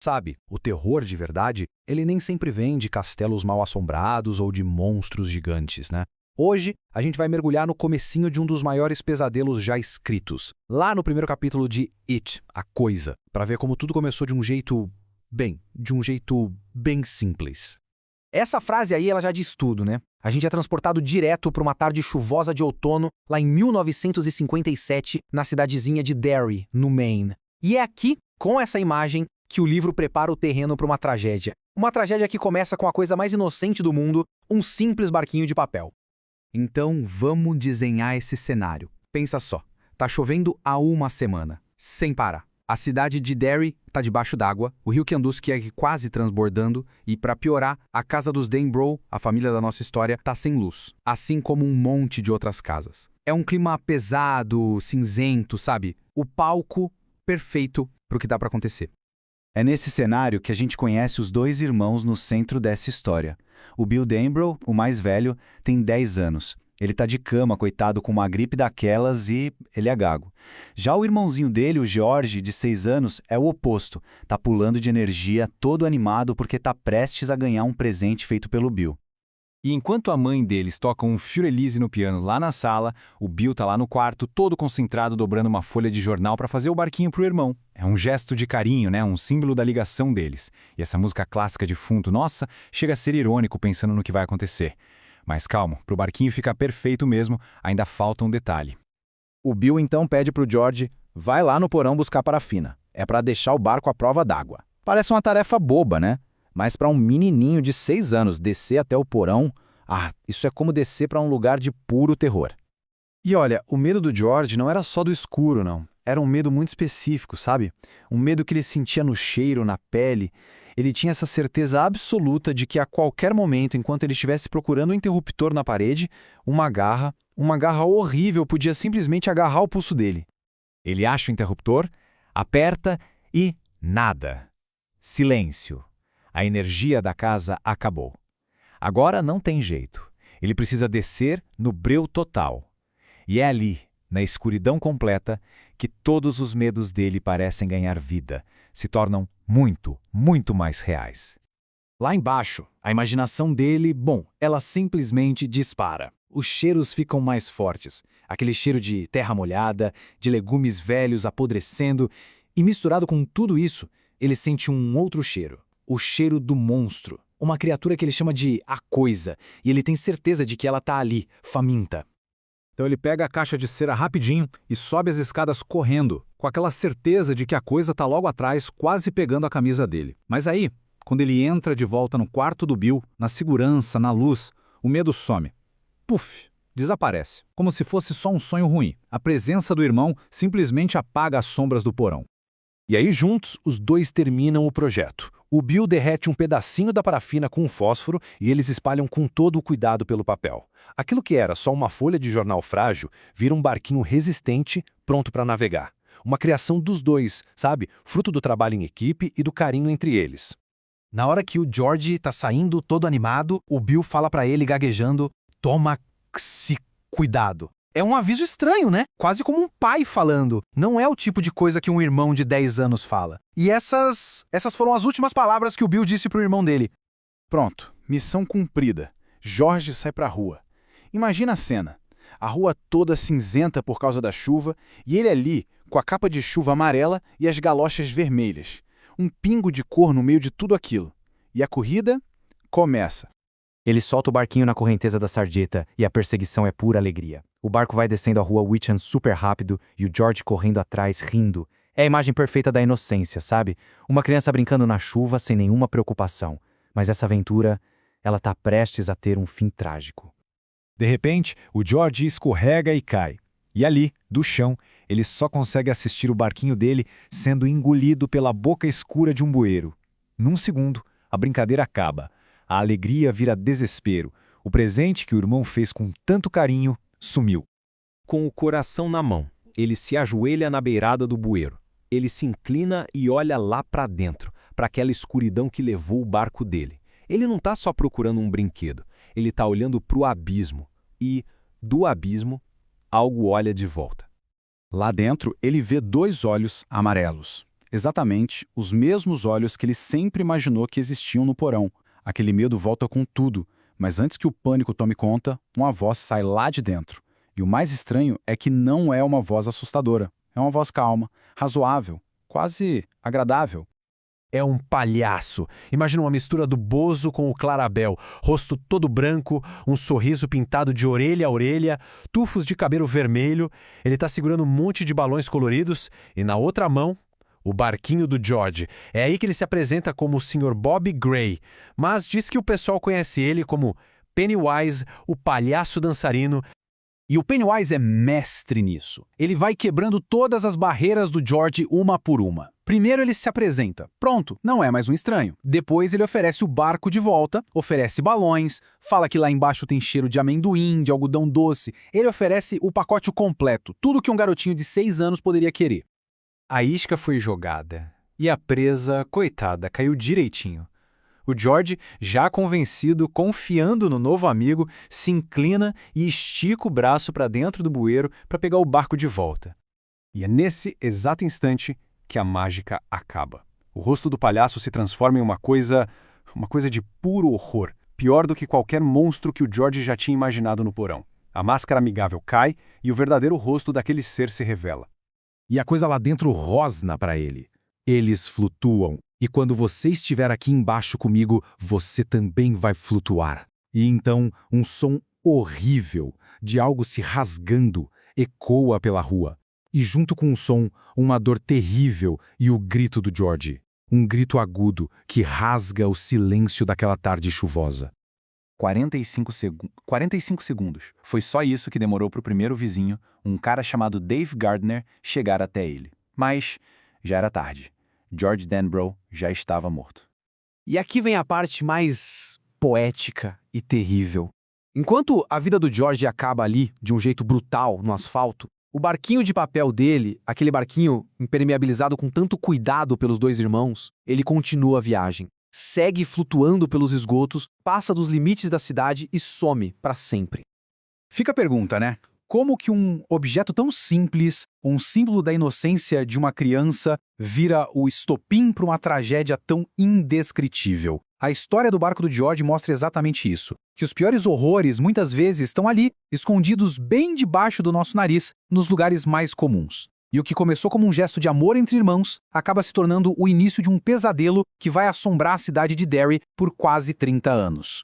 Sabe, o terror de verdade, ele nem sempre vem de castelos mal-assombrados ou de monstros gigantes, né? Hoje, a gente vai mergulhar no comecinho de um dos maiores pesadelos já escritos, lá no primeiro capítulo de It, A Coisa, para ver como tudo começou de um jeito bem simples. Essa frase aí, ela já diz tudo, né? A gente é transportado direto para uma tarde chuvosa de outono, lá em 1957, na cidadezinha de Derry, no Maine. E é aqui, com essa imagem, que o livro prepara o terreno para uma tragédia. Uma tragédia que começa com a coisa mais inocente do mundo, um simples barquinho de papel. Então vamos desenhar esse cenário. Pensa só, tá chovendo há uma semana, sem parar. A cidade de Derry tá debaixo d'água, o rio Kenduskeag quase transbordando e, para piorar, a casa dos Denbrough, a família da nossa história, tá sem luz, assim como um monte de outras casas. É um clima pesado, cinzento, sabe? O palco perfeito pro que dá para acontecer. É nesse cenário que a gente conhece os dois irmãos no centro dessa história. O Bill Denbrough, o mais velho, tem 10 anos. Ele tá de cama, coitado, com uma gripe daquelas e ele é gago. Já o irmãozinho dele, o George, de 6 anos, é o oposto. Tá pulando de energia, todo animado porque tá prestes a ganhar um presente feito pelo Bill. E enquanto a mãe deles toca um Fiorelise no piano lá na sala, o Bill tá lá no quarto, todo concentrado, dobrando uma folha de jornal para fazer o barquinho pro irmão. É um gesto de carinho, né? Um símbolo da ligação deles. E essa música clássica de fundo, nossa, chega a ser irônico pensando no que vai acontecer. Mas calma, pro barquinho ficar perfeito mesmo, ainda falta um detalhe. O Bill então pede pro George, vai lá no porão buscar parafina. É para deixar o barco à prova d'água. Parece uma tarefa boba, né? Mas para um menininho de 6 anos descer até o porão, isso é como descer para um lugar de puro terror. E olha, o medo do George não era só do escuro, não. Era um medo muito específico, sabe? Um medo que ele sentia no cheiro, na pele. Ele tinha essa certeza absoluta de que a qualquer momento, enquanto ele estivesse procurando um interruptor na parede, uma garra horrível podia simplesmente agarrar o pulso dele. Ele acha o interruptor, aperta e nada. Silêncio. A energia da casa acabou. Agora não tem jeito. Ele precisa descer no breu total. E é ali, na escuridão completa, que todos os medos dele parecem ganhar vida, se tornam muito mais reais. Lá embaixo, a imaginação dele, ela simplesmente dispara. Os cheiros ficam mais fortes. Aquele cheiro de terra molhada, de legumes velhos apodrecendo, e misturado com tudo isso, ele sente um outro cheiro. O cheiro do monstro. Uma criatura que ele chama de A Coisa, e ele tem certeza de que ela tá ali, faminta. Então ele pega a caixa de cera rapidinho e sobe as escadas correndo, com aquela certeza de que a coisa tá logo atrás, quase pegando a camisa dele. Mas aí, quando ele entra de volta no quarto do Bill, na segurança, na luz, o medo some. Puf! Desaparece, como se fosse só um sonho ruim. A presença do irmão simplesmente apaga as sombras do porão. E aí juntos, os dois terminam o projeto. O Bill derrete um pedacinho da parafina com um fósforo e eles espalham com todo o cuidado pelo papel. Aquilo que era só uma folha de jornal frágil vira um barquinho resistente, pronto para navegar. Uma criação dos dois, sabe? Fruto do trabalho em equipe e do carinho entre eles. Na hora que o George tá saindo todo animado, o Bill fala para ele gaguejando, toma-se cuidado. É um aviso estranho, né? Quase como um pai falando. Não é o tipo de coisa que um irmão de 10 anos fala. E essas foram as últimas palavras que o Bill disse pro irmão dele. Pronto, missão cumprida. Jorge sai pra rua. Imagina a cena. A rua toda cinzenta por causa da chuva e ele ali, com a capa de chuva amarela e as galochas vermelhas. Um pingo de cor no meio de tudo aquilo. E a corrida começa. Ele solta o barquinho na correnteza da sarjeta e a perseguição é pura alegria. O barco vai descendo a rua Witchan super rápido e o George correndo atrás, rindo. É a imagem perfeita da inocência, sabe? Uma criança brincando na chuva sem nenhuma preocupação. Mas essa aventura, ela tá prestes a ter um fim trágico. De repente, o George escorrega e cai. E ali, do chão, ele só consegue assistir o barquinho dele sendo engolido pela boca escura de um bueiro. Num segundo, a brincadeira acaba. A alegria vira desespero. O presente que o irmão fez com tanto carinho sumiu. Com o coração na mão, ele se ajoelha na beirada do bueiro. Ele se inclina e olha lá para dentro, para aquela escuridão que levou o barco dele. Ele não está só procurando um brinquedo, ele está olhando para o abismo. E, do abismo, algo olha de volta. Lá dentro, ele vê 2 olhos amarelos. Exatamente os mesmos olhos que ele sempre imaginou que existiam no porão. Aquele medo volta com tudo, mas antes que o pânico tome conta, uma voz sai lá de dentro. E o mais estranho é que não é uma voz assustadora. É uma voz calma, razoável, quase agradável. É um palhaço. Imagina uma mistura do Bozo com o Clarabel. Rosto todo branco, um sorriso pintado de orelha a orelha, tufos de cabelo vermelho. Ele tá segurando um monte de balões coloridos e na outra mão, o barquinho do George. É aí que ele se apresenta como o Sr. Bob Gray, mas diz que o pessoal conhece ele como Pennywise, o palhaço dançarino. E o Pennywise é mestre nisso. Ele vai quebrando todas as barreiras do George uma por uma. Primeiro ele se apresenta. Pronto, não é mais um estranho. Depois ele oferece o barco de volta, oferece balões, fala que lá embaixo tem cheiro de amendoim, de algodão doce. Ele oferece o pacote completo, tudo que um garotinho de 6 anos poderia querer. A isca foi jogada e a presa, coitada, caiu direitinho. O George, já convencido, confiando no novo amigo, se inclina e estica o braço para dentro do bueiro para pegar o barco de volta. E é nesse exato instante que a mágica acaba. O rosto do palhaço se transforma em uma coisa de puro horror, pior do que qualquer monstro que o George já tinha imaginado no porão. A máscara amigável cai e o verdadeiro rosto daquele ser se revela. E a coisa lá dentro rosna para ele. Eles flutuam. E quando você estiver aqui embaixo comigo, você também vai flutuar. E então, um som horrível de algo se rasgando ecoa pela rua. E junto com o som, uma dor terrível e o grito do George. Um grito agudo que rasga o silêncio daquela tarde chuvosa. 45 segundos. Foi só isso que demorou para o primeiro vizinho, um cara chamado Dave Gardner, chegar até ele. Mas já era tarde. George Denbrough já estava morto. E aqui vem a parte mais poética e terrível. Enquanto a vida do George acaba ali, de um jeito brutal, no asfalto, o barquinho de papel dele, aquele barquinho impermeabilizado com tanto cuidado pelos dois irmãos, ele continua a viagem. Segue flutuando pelos esgotos, passa dos limites da cidade e some para sempre. Fica a pergunta, né? Como que um objeto tão simples, um símbolo da inocência de uma criança, vira o estopim para uma tragédia tão indescritível? A história do barco do George mostra exatamente isso. Que os piores horrores, muitas vezes, estão ali, escondidos bem debaixo do nosso nariz, nos lugares mais comuns. E o que começou como um gesto de amor entre irmãos, acaba se tornando o início de um pesadelo que vai assombrar a cidade de Derry por quase 30 anos.